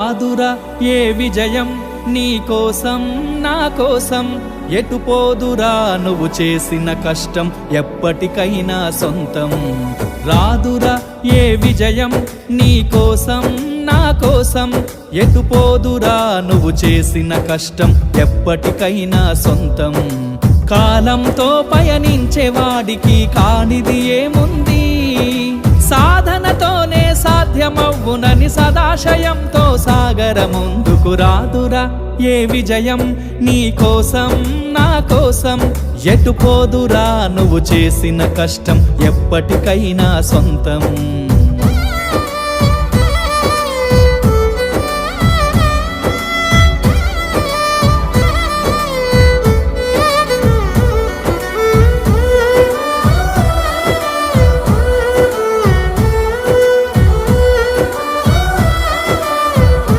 ఆదురా ఏ విజయం నీ కోసం నా కోసం ఎటు పోదురా నువ్వు చేసిన కష్టం ఎప్పటికైనా సొంతం రాదురా ఏ విజయం నీ కోసం నా కోసం ఎటు పోదురా నువ్వు చేసిన కష్టం ఎప్పటికైనా సొంతం కాలంతో పయనించే వాడికి కానిది ఏముంది సాధనతోనే సాధ్యమవ్వునని సదాశయంతో సాగర ముందుకు రాదురా ఏ విజయం నీ కోసం నా కోసం ఎటు పోదురా నువ్వు చేసిన కష్టం ఎప్పటికైనా సొంతం।